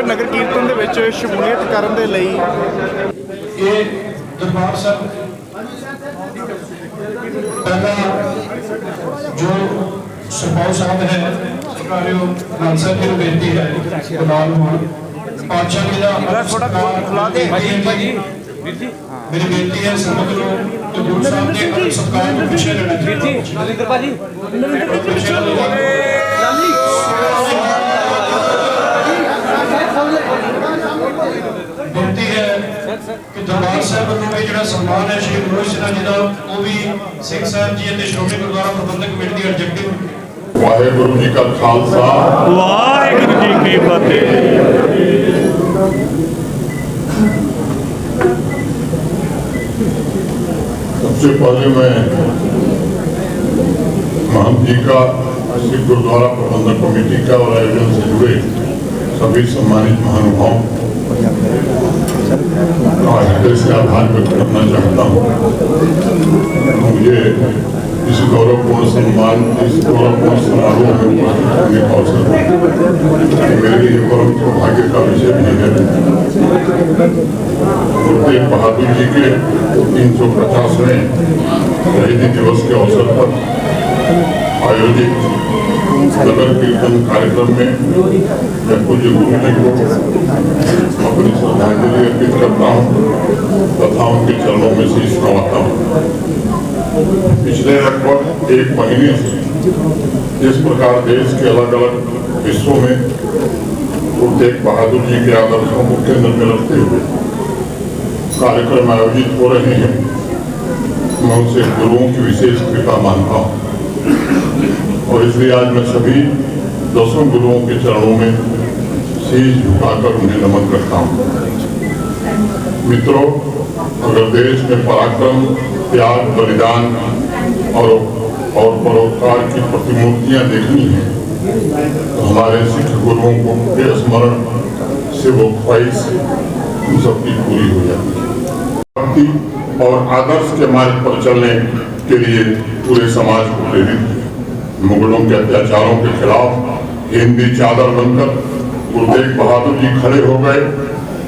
नगर कीर्तन ਦੇ ਵਿੱਚ ਸ਼ਮੂਲੀਅਤ ਕਰਨ ਦੇ ਲਈ ਇਹ ਦਰਬਾਰ ਸਾਹਿਬ ਪਹਿਲਾ ਜੋ ਸਰਪੰਚ ਸਾਹਿਬ ਹੈ ਸਰਕਾਰਿਓ ਲਾਂਸਾ ਜੀ ਨੂੰ ਬੇਨਤੀ ਹੈ ਬਨਾਲ ਪਾਤਸ਼ਾਹ ਜੀ ਦਾ ਥੋੜਾ ਖੁਲਾ ਦੇ ਭਾਜੀ ਵੀਰ ਜੀ ਮੇਰੀ ਬੇਨਤੀ ਹੈ ਸੰਗਤ ਨੂੰ ਤੇ ਗੁਰੂ ਸਾਹਿਬ ਦੇ ਸਤਿਕਾਰ ਨੂੰ ਪਿੱਛੇ ਰਹਿਣਾ ਵੀਰ ਜੀ ਨਰਿੰਦਰ ਭਾਜੀ बेनती है कि दरबार साहब को भी जो सम्मान है श्री मनोज सिन्हा जी का वो भी सिंह साहब जी और श्रोमणी गुरुद्वारा प्रबंधक कमेटी की ऑब्जेक्टिव वाहेगुरु जी का खालसा वाहेगुरु जी की फतेह। सबसे पहले मैं महंत जी का श्री गुरुद्वारा प्रबंधक कमेटी का और आयोजन से जुड़े सभी सम्मानित महानुभावों हृदय से आभार व्यक्त करना चाहता हूँ। मुझे इस गौरवपूर्ण सम्मान इस गौरवपूर्ण समारोह में उपस्थित होने का अवसर मेरे लिए परम सौभाग्य का विषय भी है। गुरु तेग बहादुर जी के 350वें शहीदी दिवस के अवसर पर आयोजित नगर कीर्तन कार्यक्रम में मैं पूज्य गुरु जी को अपनी श्रद्धांजलि अर्पित करता हूँ तथा उनके चरणों में शीश नवाता हूँ। पिछले लगभग 1 महीने से जिस प्रकार देश के अलग अलग हिस्सों में गुरु तेग बहादुर जी के आदर्शों को केंद्र में रखते हुए कार्यक्रम आयोजित हो रहे हैं, मैं उनसे गुरुओं की विशेष कृपा मानता हूँ और इसलिए आज मैं सभी 10 गुरुओं के चरणों में शीश झुकाकर उन्हें नमन करता हूँ। मित्रों, अगर देश में पराक्रम, त्याग, बलिदान और परोपकार की प्रतिमूर्तियां देखनी है तो हमारे सिख गुरुओं को के स्मरण से वो ख्वाहिश उन सबकी पूरी हो जाती है। भक्ति और आदर्श के मार्ग पर चलने के लिए पूरे समाज को प्रेरित किया। मुगलों के अत्याचारों के खिलाफ हिंदी चादर बनकर गुरु तेग बहादुर जी खड़े हो गए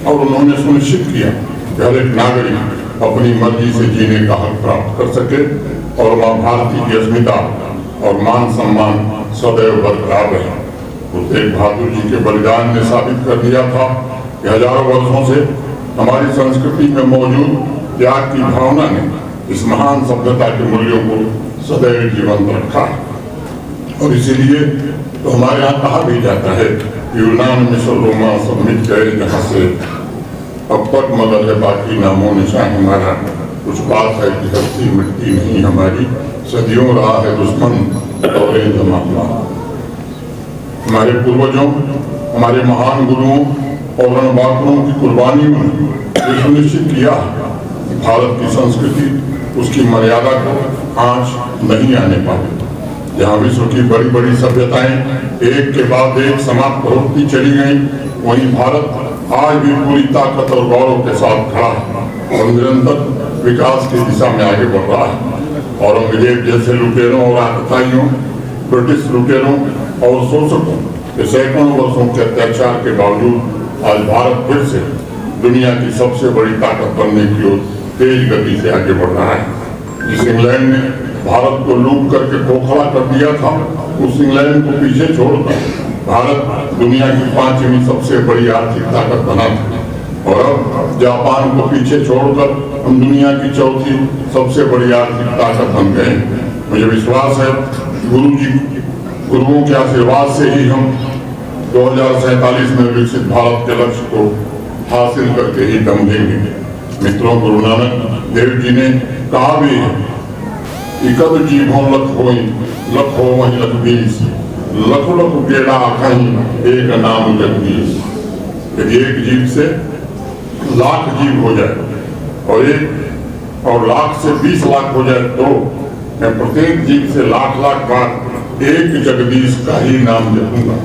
और उन्होंने सुनिश्चित किया कि हर एक नागरिक अपनी मर्जी से जीने का हक प्राप्त कर सके और मां भारती की अस्मिता और मान सम्मान सदैव बरकरार रहे। गुरु तेग बहादुर जी के बलिदान ने साबित कर दिया था कि हजारों वर्षों से हमारी संस्कृति में मौजूद त्याग की भावना ने इस महान सभ्यता के मूल्यों को सदैव जीवंत रखा है। और इसीलिए तो हमारे यहाँ कहा भी जाता है कि यूनान मिस्र रोमा सब मिट गए जहाँ से अब तक मगर है बाकी नामों निशान हमारा। कुछ बात है कि हस्ती मिटती नहीं हमारी, सदियों रहा है दुश्मन और जमाना। हमारे पूर्वजों, हमारे महान गुरुओं और रणबांकुरों की कुर्बानियों ने ये सुनिश्चित किया कि भारत की संस्कृति उसकी मर्यादा को आंच नहीं आने पाई। जहाँ विश्व की बड़ी बड़ी सभ्यताएं एक के बाद एक समाप्त होती चली गईं, वहीं भारत आज भी पूरी ताकत और गौरव के साथ खड़ा है और निरंतर विकास की दिशा में आगे बढ़ रहा है। औरंगजेब जैसे लुटेरों और आतताइयों, ब्रिटिश लुटेरों और शोषकों के सैकड़ों वर्षों के अत्याचार के बावजूद आज भारत फिर से दुनिया की सबसे बड़ी ताकत बनने की ओर तेज गति से आगे बढ़ रहा है। जिस इंग्लैंड ने भारत को लूट करके खोखला कर दिया था, उस इंग्लैंड को पीछे छोड़कर भारत दुनिया की 5वीं सबसे बड़ी आर्थिक ताकत बना था और अब जापान को पीछे छोड़कर हम दुनिया की 4थी सबसे बड़ी आर्थिक ताकत बन गए। मुझे विश्वास है गुरुओं के आशीर्वाद से ही हम 2047 में विकसित भारत के लक्ष्य को हासिल करके ही दम देंगे। मित्रों, गुरु नानक देव जी ने कहा भी है, इकद जीवों लख हो वही लखबीस, लख लख गेड़ा कहीं एक नाम जगदीश। यदि एक जीव से लाख जीव हो जाए और लाख से 20 लाख हो जाए तो मैं प्रत्येक जीव से लाख लाख बार एक जगदीश का ही नाम जपूंगा।